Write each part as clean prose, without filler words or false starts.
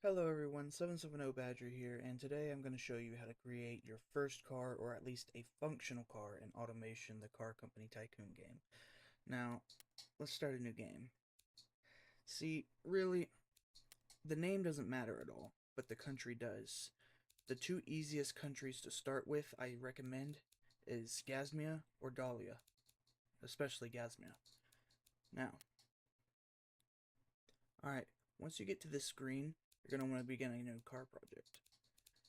Hello everyone, 770 Badger here, and today I'm going to show you how to create your first car, or at least a functional car, in Automation, the car company tycoon game. Now, let's start a new game. See, really, the name doesn't matter at all, but the country does. The two easiest countries to start with, I recommend, is Gazmia or Dahlia, especially Gazmia. Now, alright, once you get to this screen, you're going to want to begin a new car project.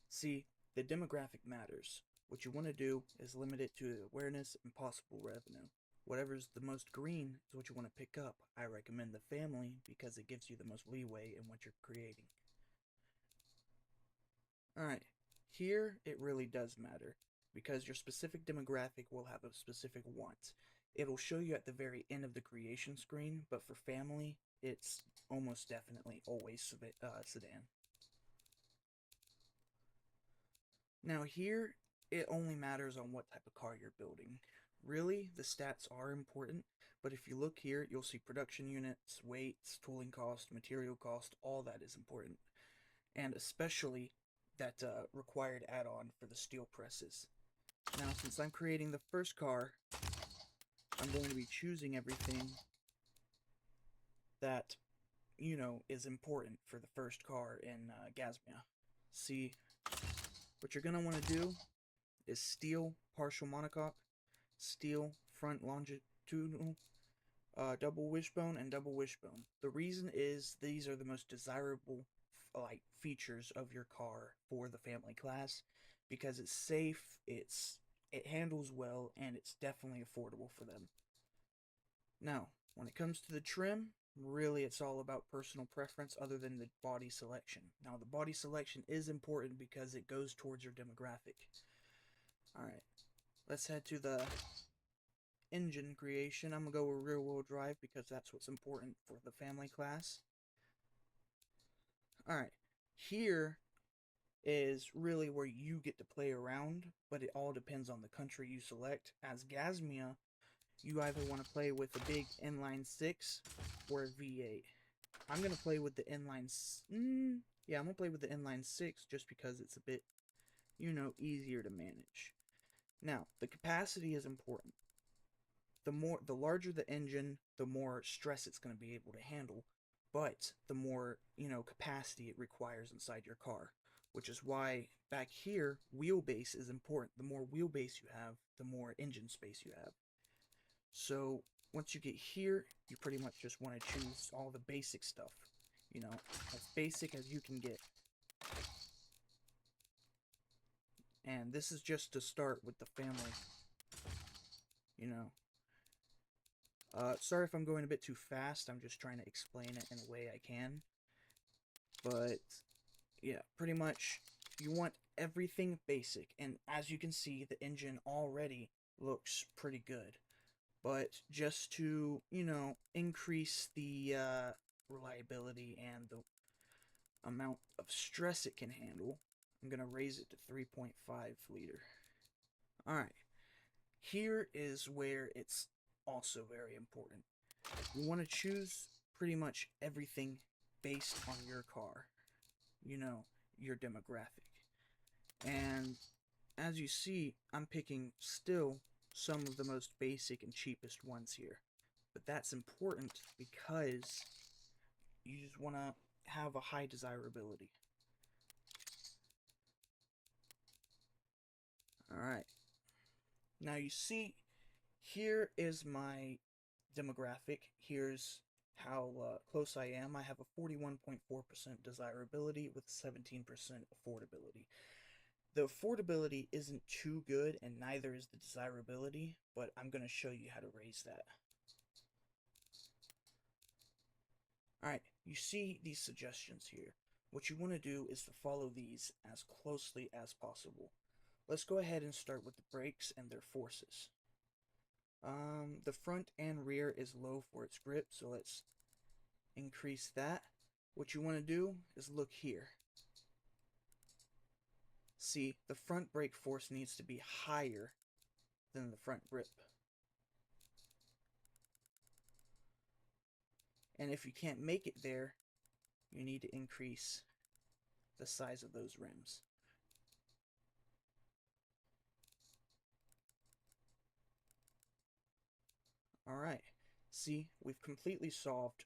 See, the demographic matters. What you want to do is limit it to awareness and possible revenue. Whatever's the most green is what you want to pick up. I recommend the family because it gives you the most leeway in what you're creating. Alright, here it really does matter because your specific demographic will have a specific want. It'll show you at the very end of the creation screen, but for family, it's almost definitely always sedan. Now here, it only matters on what type of car you're building. Really, the stats are important, but if you look here, you'll see production units, weights, tooling cost, material cost, all that is important. And especially that required add-on for the steel presses. Now, since I'm creating the first car, I'm going to be choosing everything that, is important for the first car in Gazmia. See, what you're going to want to do is steel partial monocoque, steel front longitudinal, double wishbone, and double wishbone. The reason is these are the most desirable features of your car for the family class because it's safe, it handles well, and it's definitely affordable for them. Now, when it comes to the trim, really it's all about personal preference other than the body selection. Now, the body selection is important because it goes towards your demographic. Alright, let's head to the engine creation. I'm going to go with rear wheel drive because that's what's important for the family class. Alright, here is really where you get to play around, but it all depends on the country you select. As Gazmia, you either want to play with a big inline-six or a V8. I'm going to play with the yeah, I'm going to play with the inline-six just because it's a bit, easier to manage. Now, the capacity is important. The larger the engine, the more stress it's going to be able to handle, but the more, capacity it requires inside your car, which is why back here wheelbase is important. The more wheelbase you have, the more engine space you have. So once you get here, you pretty much just want to choose all the basic stuff, as basic as you can get. And this is just to start with the family, you know. Sorry if I'm going a bit too fast. I'm just trying to explain it in a way I can. But, yeah, pretty much you want everything basic. And as you can see, the engine already looks pretty good. But just to, increase the reliability and the amount of stress it can handle, I'm going to raise it to 3.5 liter. Alright, here is where it's also very important. You want to choose pretty much everything based on your car, your demographic. And as you see, I'm picking still some of the most basic and cheapest ones here. But that's important because you just want to have a high desirability. Alright. Now you see, here is my demographic. Here's how close I am. I have a 41.4% desirability with 17% affordability. The affordability isn't too good, and neither is the desirability, but I'm going to show you how to raise that. Alright, you see these suggestions here. What you want to do is to follow these as closely as possible. Let's go ahead and start with the brakes and their forces. The front and rear is low for its grip, so let's increase that. What you want to do is look here. See, the front brake force needs to be higher than the front grip. And if you can't make it there, you need to increase the size of those rims. Alright, see, we've completely solved,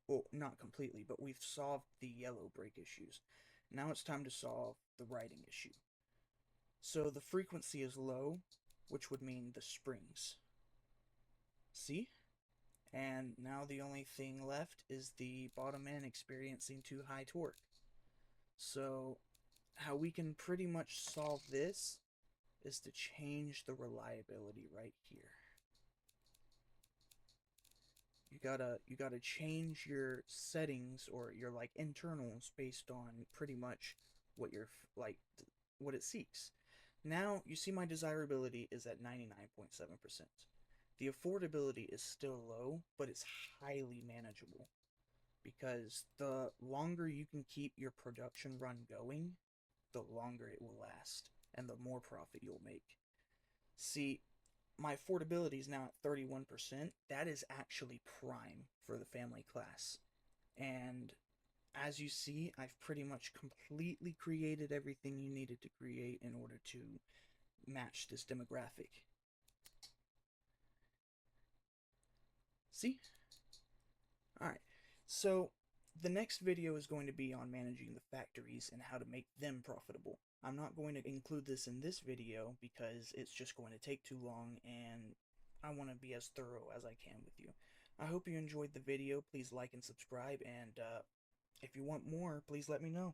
well, not completely, but we've solved the yellow brake issues. Now it's time to solve the writing issue. So the frequency is low, which would mean the springs. See? And now the only thing left is the bottom end experiencing too high torque. So how we can pretty much solve this is to change the reliability right here. You gotta change your settings or your like internals based on pretty much what your like what it seeks. Now you see my desirability is at 99.7%. The affordability is still low, but it's highly manageable because the longer you can keep your production run going, the longer it will last and the more profit you'll make. See, my affordability is now at 31%. That is actually prime for the family class. And as you see, I've pretty much completely created everything you needed to create in order to match this demographic. See? Alright, so the next video is going to be on managing the factories and how to make them profitable. I'm not going to include this in this video because it's just going to take too long and I want to be as thorough as I can with you. I hope you enjoyed the video. Please like and subscribe, and if you want more, please let me know.